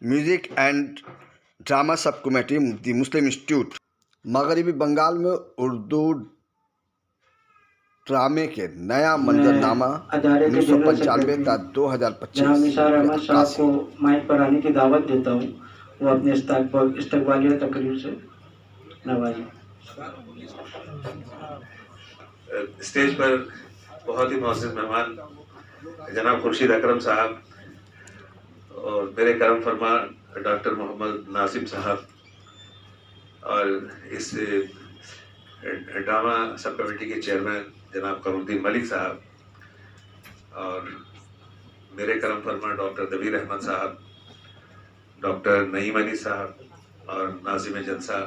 Music and drama sub committee the Muslim institute मगरबी बंगाल में उर्दू ड्रामे के नया मंजरनामा 1995 का 2025 जनाब निसार अहमद साहब अक्कासी। को माइक पर आने की दावत देता हूँ। वो अपने इस्तकबालिया तकरीर से नवाजें। स्टेज पर बहुत ही मौजूद मेहमान जनाब खुर्शीद अकरम साहब और मेरे करम फरमा डॉक्टर मोहम्मद नासिम साहब और इस ड्रामा सब कमेटी के चेयरमैन जनाब कमरुद्दीन मलिक साहब और मेरे करम फरमा डॉक्टर दबीर अहमद साहब, डॉक्टर नईम अली साहब और नाजिम जलसा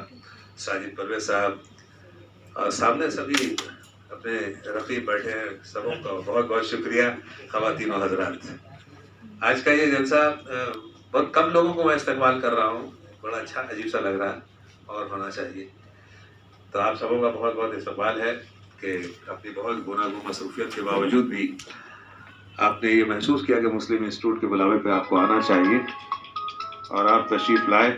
साजिद परवेज साहब और सामने सभी अपने रफ़ीक बैठे हैं, सबों का बहुत बहुत शुक्रिया। ख़वातीन और हज़रात, आज का ये जलसा बहुत कम लोगों को मैं इस्तेमाल कर रहा हूँ, बड़ा अच्छा अजीब सा लग रहा है और होना चाहिए। तो आप सबों का बहुत बहुत इस्तकबाल है कि अपनी बहुत गुनागो मसरूफियत के बावजूद भी आपने ये महसूस किया कि मुस्लिम इंस्टीट्यूट के बुलावे पे आपको आना चाहिए और आप तशरीफ़ लाए।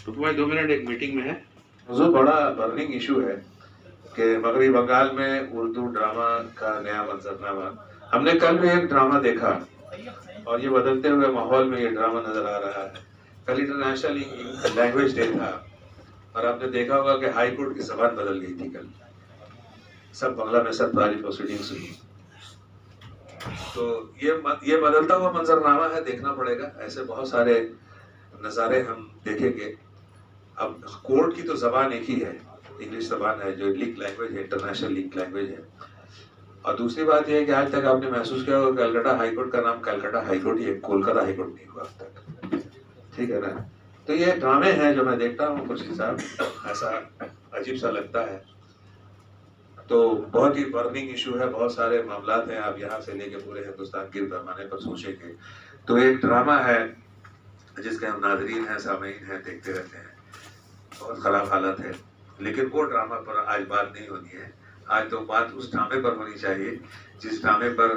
तो भाई 2 मिनट एक मीटिंग में है। मौजूद बड़ा बर्निंग इशू है कि मगरबी बंगाल में उर्दू ड्रामा का नया मंजरनामा। हमने कल भी एक ड्रामा देखा और ये बदलते हुए माहौल में ये ड्रामा नजर आ रहा है। कल इंटरनेशनल लैंग्वेज डे था और आपने देखा होगा कि हाई कोर्ट की ज़बान बदल गई थी। कल सब बांग्ला में सब सारी प्रोसीडिंग्स हुई। तो ये बदलता हुआ मंजरनामा है, देखना पड़ेगा। ऐसे बहुत सारे नज़ारे हम देखेंगे। अब कोर्ट की तो ज़बान एक ही है, इंग्लिश ज़बान है जो लीग लैंग्वेज है, इंटरनेशनल लीग लैंग्वेज है। और दूसरी बात यह है कि आज तक आपने महसूस किया होगा कलकत्ता हाईकोर्ट का नाम कलकत्ता हाईकोर्ट ही है, कोलकाता हाईकोर्ट नहीं हुआ अब तक, ठीक है ना। तो ये ड्रामे हैं जो मैं देखता हूँ खुर्शीद साहब, ऐसा अजीब सा लगता है। तो बहुत ही बर्निंग इशू है, बहुत सारे मामलात हैं। आप यहाँ से लेके पूरे हिंदुस्तान के पैमाने पर सोचेंगे तो एक ड्रामा है जिसके हम नाजरीन हैं, सामीन हैं, देखते रहते हैं। बहुत ख़राब हालत है, लेकिन वो ड्रामा पर आज बात नहीं होनी है। आज तो बात उस ड्रामे पर होनी चाहिए जिस ड्रामे पर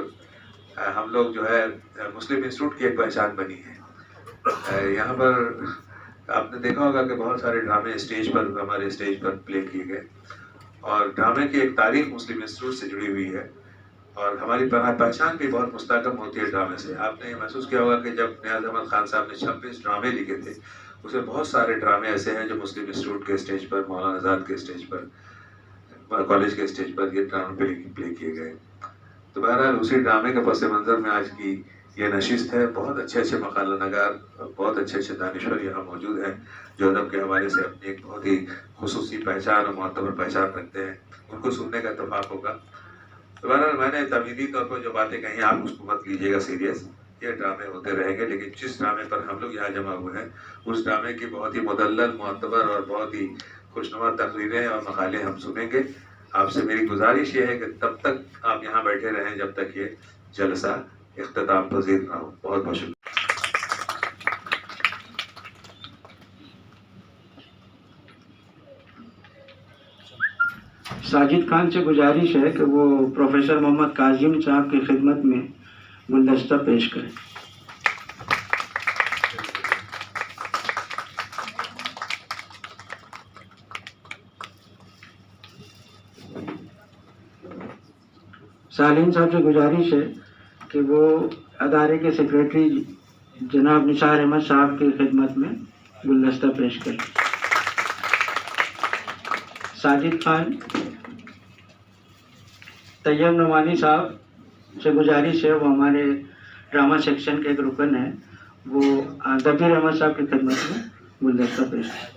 हम लोग जो है मुस्लिम इंस्टीट्यूट की एक पहचान बनी है। यहाँ पर आपने देखा होगा कि बहुत सारे ड्रामे स्टेज पर, हमारे स्टेज पर प्ले किए गए और ड्रामे की एक तारीख मुस्लिम इंस्टीट्यूट से जुड़ी हुई है और हमारी पहचान भी बहुत मुस्तहकम होती है ड्रामे से। आपने ये महसूस किया होगा कि जब नियाज़ अहमद खान साहब ने 26 ड्रामे लिखे थे, उसमें बहुत सारे ड्रामे ऐसे हैं जो मुस्लिम इंस्टीट्यूट के स्टेज पर, मौलाना आज़ाद के स्टेज पर, कॉलेज के स्टेज पर ये ड्रामे प्ले किए गए। तो बहरहाल उसी ड्रामे के पस मंज़र में आज की ये नशिस्त है। बहुत अच्छे अच्छे मकाला नगार, बहुत अच्छे अच्छे दानिश्वर यहाँ मौजूद हैं जो अदब के हवाले से अपनी एक बहुत ही खुसूसी पहचान और मोतबर पहचान रखते हैं। उनको सुनने का इत्तेफाक होगा। तो बहरहाल मैंने तमीदी तौर पर जो बातें कही आप उसको मत लीजिएगा सीरियस, ये ड्रामे होते रहेंगे। लेकिन जिस ड्रामे पर हम लोग यहाँ जमा हुए हैं उस ड्रामे की बहुत ही मुदल्लल, मोतबर और बहुत ही खुशनुमा तकरीरें और मकाले हम सुनेंगे। आपसे मेरी गुजारिश ये है कि तब तक आप यहाँ बैठे रहें जब तक ये जलसा इख्तिताम पज़ीर ना हो। बहुत बहुत शुक्रिया। साजिद खान से गुजारिश है कि वो प्रोफेसर मोहम्मद काजिम साहब की खिदमत में गुलदस्ता पेश करें। सालीम साहब से गुजारिश है कि वो अदारे के सेक्रेटरी जनाब निसार अहमद साहब की खिदमत में गुलदस्ता पेश करें। साजिद खान, तैयब नवानी साहब से गुजारिश है, वो हमारे ड्रामा सेक्शन के एक रुकन है, वो दबीर अहमद साहब की खिदमत में गुलदस्ता पेश करें।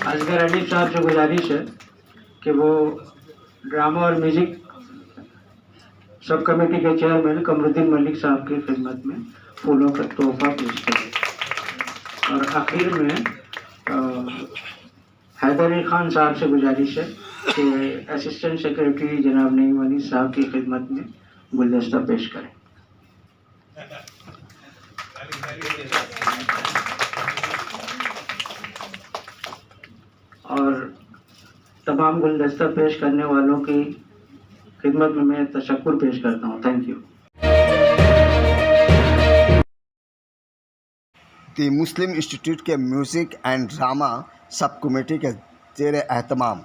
असगर अली साहब से गुजारिश है कि वो ड्रामा और म्यूज़िक सब कमेटी के चेयरमैन कमरुद्दीन मलिक साहब की खिदमत में फूलों का तोहफा पेश करें। और आखिर में हैदर अली खान साहब से गुजारिश है कि असिस्टेंट सेक्रेटरी जनाब नईम अली साहब की खिदमत में गुलदस्ता पेश करें। और तमाम गुलदस्ता पेश करने वालों की खिदमत में मैं तशक्कुर पेश करता हूँ। Thank you. The Muslim institute के music and drama sub committee के ज़ेर एहतमाम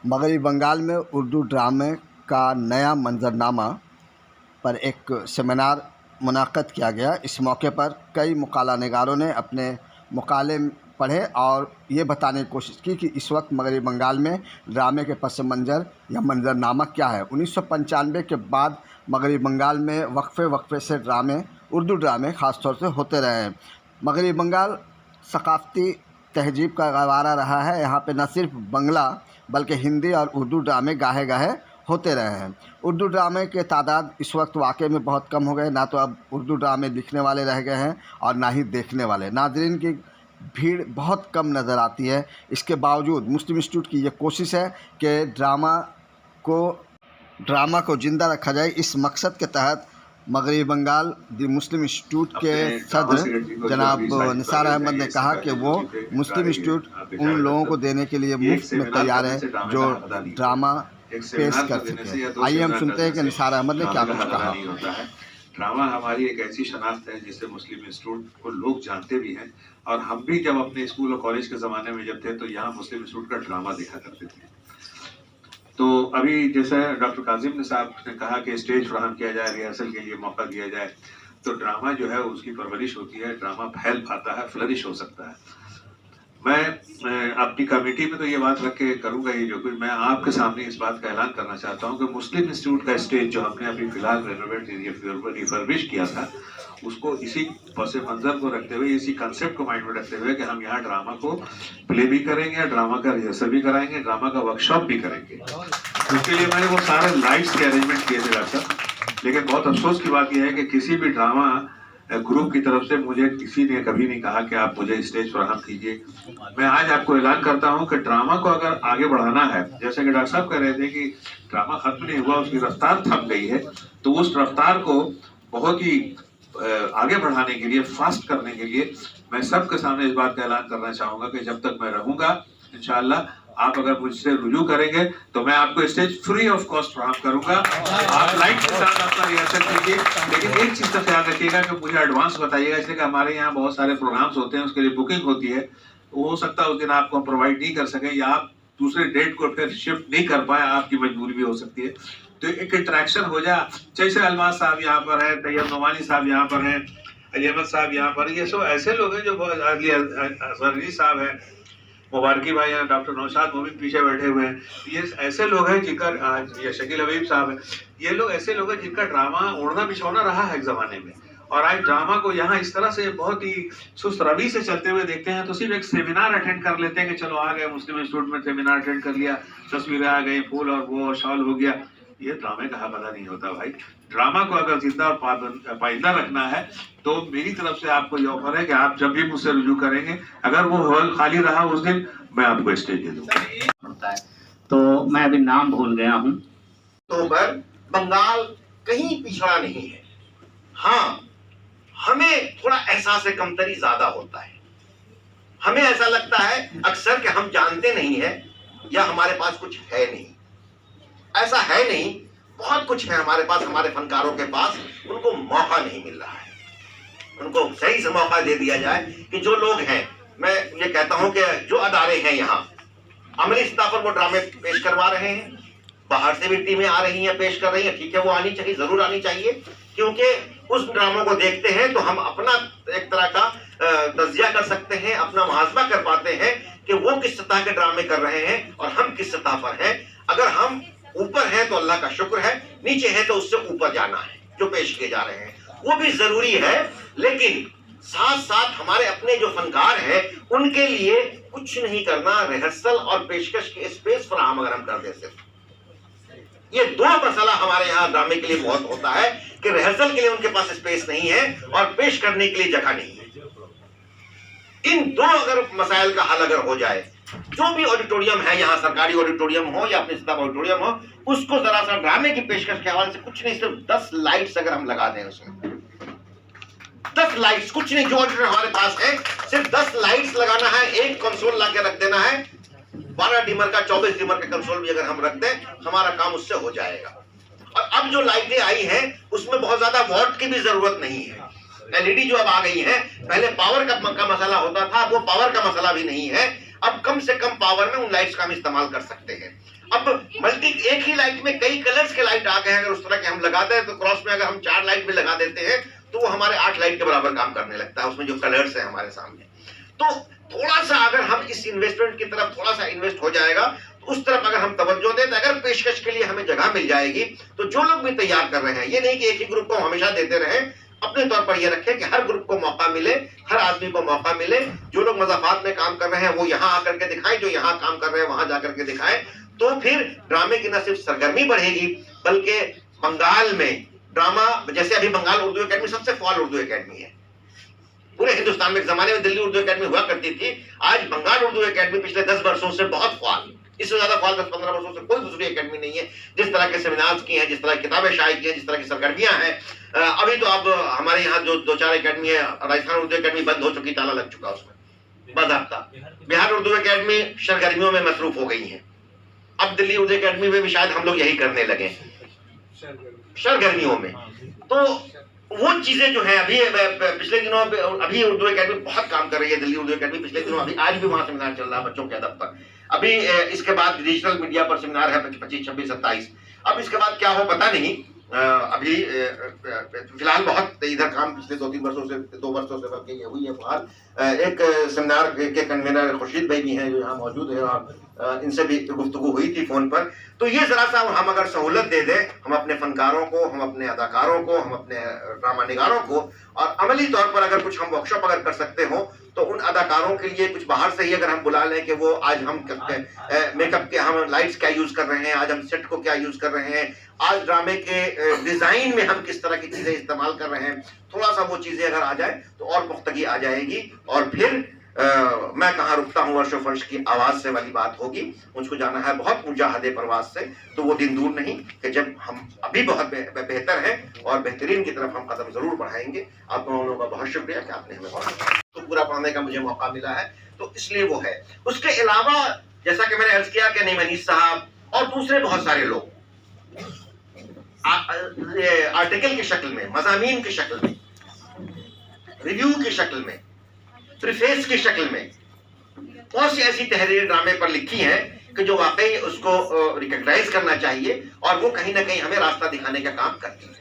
मगरबी बंगाल में उर्दू ड्रामे का नया मंजरनामा पर एक सेमिनार मुनाक़द किया गया। इस मौके पर कई मुकाला निगारों ने अपने मुकाले पढ़े और ये बताने की कोशिश की कि इस वक्त मगरबी बंगाल में ड्रामे के पस मंज़र या मंजरनामा क्या है। 1995 के बाद मगरबी बंगाल में वक्फे से उर्दू ड्रामे ख़ास तौर से होते रहे हैं। मगरबी बंगाल सकाफ़ती तहजीब का गहवारा रहा है। यहाँ पे न सिर्फ बंगला बल्कि हिंदी और उर्दू ड्रामे गाहे होते रहे हैं। उर्दू ड्रामे के तादाद इस वक्त वाकई में बहुत कम हो गए। ना तो अब उर्दू ड्रामे लिखने वाले रह गए हैं और ना ही देखने वाले। नाज़रीन की भीड़ बहुत कम नज़र आती है। इसके बावजूद मुस्लिम इंस्टीट्यूट की ये कोशिश है कि ड्रामा को ज़िंदा रखा जाए। इस मकसद के तहत मगरबी बंगाल दी मुस्लिम इंस्टीट्यूट के सदर जनाब निसार अहमद ने कहा कि वो मुस्लिम इंस्टीट्यूट उन लोगों को देने के लिए मुफ्त में तैयार है जो ड्रामा पेश कर सके। आइए हम सुनते हैं कि निसार अहमद ने क्या कुछ कहा। ड्रामा हमारी एक ऐसी शनाख्त है जिसे मुस्लिम इंस्टीट्यूट को लोग जानते भी हैं, और हम भी जब अपने स्कूल और कॉलेज के ज़माने में जब थे तो यहाँ मुस्लिम इंस्टीट्यूट का ड्रामा देखा करते थे। तो अभी जैसे डॉक्टर काजिम साहब ने कहा कि स्टेज फराहम किया जाए, रिहर्सल के लिए मौका दिया जाए, तो ड्रामा जो है उसकी परवरिश होती है, ड्रामा फैल पाता है, फ्लरिश हो सकता है। मैं अपनी कमेटी में तो ये बात रख के करूँगा, ये जो कुछ मैं आपके सामने इस बात का ऐलान करना चाहता हूँ कि मुस्लिम इंस्टीट्यूट का स्टेज जो हमने अभी फिलहाल रिफर्बिश किया था, उसको इसी पस मंज़र को रखते हुए, इसी कंसेप्ट को माइंड में रखते हुए कि हम यहाँ ड्रामा को प्ले भी करेंगे, ड्रामा का रिहर्सल भी कराएंगे, ड्रामा का वर्कशॉप भी करेंगे। उसके लिए मैंने वो सारे लाइट्स के अरेंजमेंट किए थे डॉक्टर साहब। लेकिन बहुत अफसोस की बात यह है कि किसी भी ड्रामा ग्रुप की तरफ से मुझे किसी ने कभी नहीं कहा कि आप मुझे स्टेज फराहम कीजिए। मैं आज आपको ऐलान करता हूं कि ड्रामा को अगर आगे बढ़ाना है, जैसे कि डॉक्टर साहब कह रहे थे कि ड्रामा खत्म नहीं हुआ, उसकी रफ्तार थम गई है, तो उस रफ्तार को बहुत ही आगे बढ़ाने के लिए, फास्ट करने के लिए मैं सबके सामने इस बात का ऐलान करना चाहूंगा कि जब तक मैं रहूंगा इंशाअल्लाह आप अगर मुझसे रुजू करेंगे तो मैं आपको स्टेज फ्री ऑफ कॉस्ट फराहम करूंगा। आप लाइट के साथ अपना रिहर्सल कीजिए, लेकिन एक चीज का ख्याल रखिएगा कि मुझे एडवांस बताइएगा, इसलिए कि हमारे यहाँ बहुत सारे प्रोग्राम्स होते हैं, उसके लिए बुकिंग होती है। हो सकता है उस दिन आपको हम प्रोवाइड नहीं कर सके या आप दूसरे डेट को फिर शिफ्ट नहीं कर पाए, आपकी मजबूरी भी हो सकती है। तो एक इंटरेक्शन हो जाए, जैसे अलमास साहब यहाँ पर है, तैयब नोमानी साहब यहाँ पर हैं, अली अहमद साहब यहाँ पर, ये सब ऐसे लोग हैं जो अली साहब हैं, मुबारकी भाई हैं, डॉक्टर नौशाद मोमिन पीछे बैठे हुए हैं, ये ऐसे लोग हैं जिनका, ये शकील हबीब साहब हैं, ये लोग ऐसे लोग हैं जिनका ड्रामा ओढ़ना बिछौना रहा है एक जमाने में, और आज ड्रामा को यहाँ इस तरह से बहुत ही सुस्त रवि से चलते हुए देखते हैं। तो सिर्फ एक सेमिनार अटेंड कर लेते हैं कि चलो आ गए मुस्लिम इंस्टीट्यूट में, सेमिनार अटेंड कर लिया, तस्वीरें आ गई, फूल और वो शॉल हो गया, ये ड्रामे का पता नहीं होता भाई। ड्रामा को अगर जिंदा और पाइंदा रखना है तो मेरी तरफ से आपको ये ऑफर है कि आप जब भी मुझसे रुजू करेंगे, अगर वो हॉल खाली रहा उस दिन, मैं आपको स्टेज दे दूंगा। तो मैं अभी नाम भूल गया हूँ। तो बंगाल कहीं पिछड़ा नहीं है। हाँ, हमें थोड़ा एहसास कमतरी ज्यादा होता है। हमें ऐसा लगता है अक्सर कि हम जानते नहीं है या हमारे पास कुछ है नहीं। ऐसा है नहीं, बहुत कुछ है हमारे पास, हमारे फनकारों के पास, उनको मौका नहीं मिल रहा है। उनको सही से मौका दे दिया जाए कि जो लोग हैं, मैं ये कहता हूं कि जो अदारे हैं यहाँ अमली सतह पर वो ड्रामे पेश करवा रहे हैं, बाहर से भी टीमें आ रही हैं, पेश कर रही हैं, ठीक है, वो आनी चाहिए, जरूर आनी चाहिए, क्योंकि उस ड्रामों को देखते हैं तो हम अपना एक तरह का तजिया कर सकते हैं, अपना मुहासबा कर पाते हैं कि वो किस सतह के ड्रामे कर रहे हैं और हम किस सतह पर हैं। अगर हम ऊपर है तो अल्लाह का शुक्र है, नीचे है तो उससे ऊपर जाना है। जो पेश किए जा रहे हैं वो भी जरूरी है, लेकिन साथ साथ हमारे अपने जो फनकार हैं उनके लिए कुछ नहीं करना, रिहर्सल और पेशकश के स्पेस फराहम अगर हम कर देते, ये दो मसला हमारे यहाँ ड्रामे के लिए बहुत होता है कि रिहर्सल के लिए उनके पास स्पेस नहीं है और पेश करने के लिए जगह नहीं है। इन दो अगर मसाइल का हल अगर हो जाए, जो भी ऑडिटोरियम है यहाँ, सरकारी ऑडिटोरियम हो या अपने सतह ऑडिटोरियम हो, उसको जरा सा ड्रामे की पेशकश के हवाले से कुछ नहीं, सिर्फ 10 लाइट्स अगर हम लगा दें उसमें, 10 लाइट्स, कुछ नहीं, जो ऑडिटर हमारे पास है सिर्फ 10 लाइट्स लगाना है, एक कंसोल ला के रख देना है, 12 डिमर का 24 डिमर का कंसोल भी अगर हम रख दें, हमारा काम उससे हो जाएगा। और अब जो लाइटें आई हैं उसमें बहुत ज्यादा वॉट की भी जरूरत नहीं है। एलईडी जो अब आ गई है, पहले पावर का मसला होता था, वो पावर का मसला भी नहीं है। अब कम से कम पावर में उन लाइट्स का हम इस्तेमाल कर सकते हैं। अब एक ही लाइट में कई कलर्स के लाइट आ गए हैं। अगर उस तरह के हम लगाते हैं तो क्रॉस में अगर हम 4 लाइट भी लगा देते हैं तो वो हमारे 8 लाइट के बराबर काम करने लगता है, उसमें जो कलर्स है हमारे सामने। तो थोड़ा सा अगर हम इस इन्वेस्टमेंट की तरफ थोड़ा सा इन्वेस्ट हो जाएगा, तो उस तरफ अगर हम तवज्जो दें, तो अगर पेशकश के लिए हमें जगह मिल जाएगी, तो जो लोग भी तैयार कर रहे हैं, ये नहीं कि एक ही ग्रुप को हमेशा देते रहे, अपने तौर पर यह रखें कि हर ग्रुप को मौका मिले, हर आदमी को मौका मिले। जो लोग मज़ाफ़ात में काम कर रहे हैं वो यहाँ आकर के दिखाएं, जो यहाँ काम कर रहे हैं वहां जाकर के दिखाएं। तो फिर ड्रामे की न सिर्फ सरगर्मी बढ़ेगी, बल्कि बंगाल में ड्रामा, जैसे अभी बंगाल उर्दू एकेडमी सबसे फॉल उर्दू एकेडमी है पूरे हिंदुस्तान में। एक जमाने में दिल्ली उर्दू एकेडमी हुआ करती थी, आज बंगाल उर्दू एकेडमी पिछले 10 वर्षों से बहुत फॉल, इससे ज्यादा फॉल 10-15 वर्षों से कोई दूसरी एकेडमी नहीं है। जिस तरह के सेमिनार्स की हैं, जिस तरह की किताबें शाये की हैं, जिस तरह की सरगर्मियां हैं, अभी तो अब हमारे यहाँ जो 2-4 एकेडमी है, राजस्थान उर्दू एकेडमी बंद हो चुकी, ताला लग चुका उसमें बाज़ाब्ता। बिहार उर्दू एकेडमी सरगर्मियों में मसरूफ हो गई है। अब दिल्ली उर्दू एकेडमी में भी शायद हम लोग यही करने लगे सरगर्मियों में। तो वो चीजें जो है अभी पिछले दिनों अभी उर्दू एकेडमी बहुत काम कर रही है, दिल्ली उर्दू एकेडमी पिछले दिनों अभी आज भी वहां सेमिनार चल रहा है बच्चों के अदब पर। अभी इसके बाद डिजिटल मीडिया पर सेमिनार है 25, 26, 27। अब इसके बाद क्या हो पता नहीं। अभी फिलहाल बहुत इधर काम पिछले 2 वर्षों से बल्कि ये हुई है फिलहाल। एक सेमिनार के कन्वीनर खुर्शीद भाई भी हैं जो यहाँ मौजूद है, और इनसे भी गुफ्तगू हुई थी फोन पर। तो ये जरा सा हम अगर सहूलत दे दें, हम अपने फनकारों को, हम अपने अदाकारों को, हम अपने ड्रामा निगारों को, और अमली तौर पर अगर कुछ हम वर्कशॉप अगर कर सकते हो, तो उन अदाकारों के लिए कुछ बाहर से ही अगर हम बुला लें कि वो आज हम मेकअप के हम लाइट्स क्या यूज कर रहे हैं, आज हम सेट को क्या यूज कर रहे हैं, आज ड्रामे के डिजाइन में हम किस तरह की चीजें इस्तेमाल कर रहे हैं, थोड़ा सा वो चीजें अगर आ जाए तो और पुख्तगी आ जाएगी। और फिर मैं कहाँ रुकता हूँ अर्श फर्श की आवाज से वाली बात होगी। मुझको जाना है बहुत ऊंचा हदे परवाज से, तो वो दिन दूर नहीं कि जब हम अभी बहुत बेहतर है और बेहतरीन की तरफ हम कदम जरूर बढ़ाएंगे। आप लोगों का बहुत शुक्रिया कि आपने हमें तो पूरा पढ़ने का मुझे मौका मिला है, तो इसलिए वो है। उसके अलावा जैसा कि मैंने अर्ज किया कि नहीं मनीष साहब और दूसरे बहुत सारे लोग आर्टिकल की शक्ल में, मज़ामीन की शक्ल में, रिव्यू की शक्ल में, प्रीफेस की शक्ल में बहुत सी ऐसी तहरीर ड्रामे पर लिखी हैं कि जो वाकई उसको रिकॉग्नाइज करना चाहिए, और वो कहीं ना कहीं हमें रास्ता दिखाने का काम करती है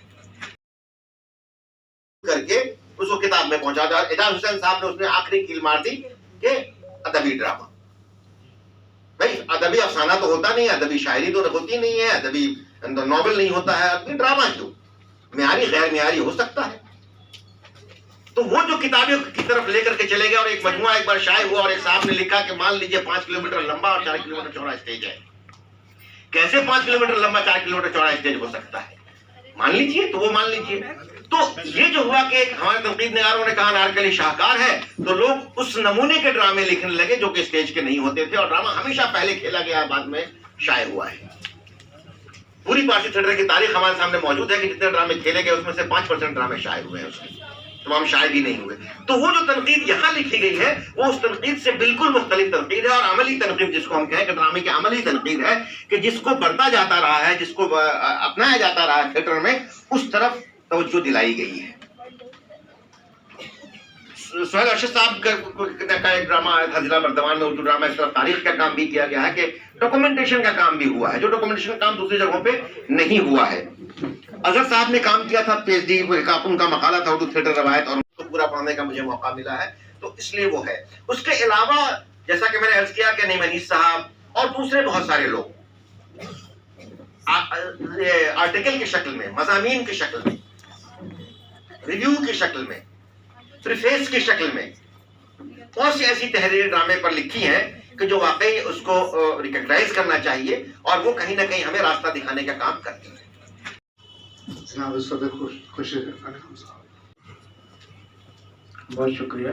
करके उसको किताब में पहुंचा दिया। एजाज हुसैन साहब ने उसने आखिरी कील मार दी कि अदबी ड्रामा। भाई अदबी अफसाना तो होता नहीं है, अदबी शायरी तो होती नहीं है, अदबी नॉवल नहीं होता है, अदबी ड्रामा क्यों? म्यारी गैर म्यारी हो सकता है। तो वो जो किताबें की तरफ लेकर के चले गए, और एक मजमुआ एक बार शाये हुआ, और एक साहब ने लिखा कि मान लीजिए 5 किलोमीटर लंबा और 4 किलोमीटर चौड़ा स्टेज है। कैसे 5 किलोमीटर लंबा 4 किलोमीटर चौड़ा स्टेज हो सकता है? मान लीजिए, तो वो मान लीजिए। तो ये जो हुआ कि हमारे तनकीद निगारों ने कहा नारकली शाहकार है, तो लोग उस नमूने के ड्रामे लिखने लगे जो कि स्टेज के नहीं होते थे, और ड्रामा हमेशा पहले खेला गया, बाद में शाये हुआ है। पूरी पारसी थिएटर की तारीख हमारे सामने मौजूद है कि जितने ड्रामे खेले गए उसमें से 5% ड्रामे शाये हुए हैं, उसके तमाम शाये भी नहीं हुए। तो वो जो तनकीद यहाँ लिखी गई है वो उस तनकीद से बिल्कुल मुख्तलिफ तनकीद है, और अमली तनकीद जिसको हम कहें कि ड्रामे की अमली तनकीद है, कि जिसको बढ़ता जाता रहा है, जिसको अपनाया जाता रहा है थिएटर में, उस तरफ तवज्जो दिलाई गई है। सुहेल अर्शद साहब का एक ड्रामा आया था जिला बर्दवान में, उर्दू ड्रामा। इस तरफ तारीख का काम भी किया गया है कि डॉक्यूमेंटेशन का काम भी हुआ है, जो डॉक्यूमेंटेशन काम दूसरी जगहों पे नहीं हुआ है। अजहर साहब ने काम किया था, पीएचडी का उनका मकाला था उर्दू थिएटर रवायत, और उनको पूरा पढ़ने का मुझे मौका मिला है, तो इसलिए वो है। उसके अलावा जैसा कि मैंने अर्ज किया कि नहीं मनीष साहब और दूसरे बहुत सारे लोग आर्टिकल की शक्ल में, मज़ामीन की शक्ल में, रिव्यू की शक्ल में, प्रीफेस की शक्ल में बहुत सी ऐसी तहरीर ड्रामे पर लिखी हैं कि जो वाकई उसको रिकॉग्नाइज करना चाहिए, और वो कहीं ना कहीं हमें रास्ता दिखाने का काम करती है। बहुत शुक्रिया।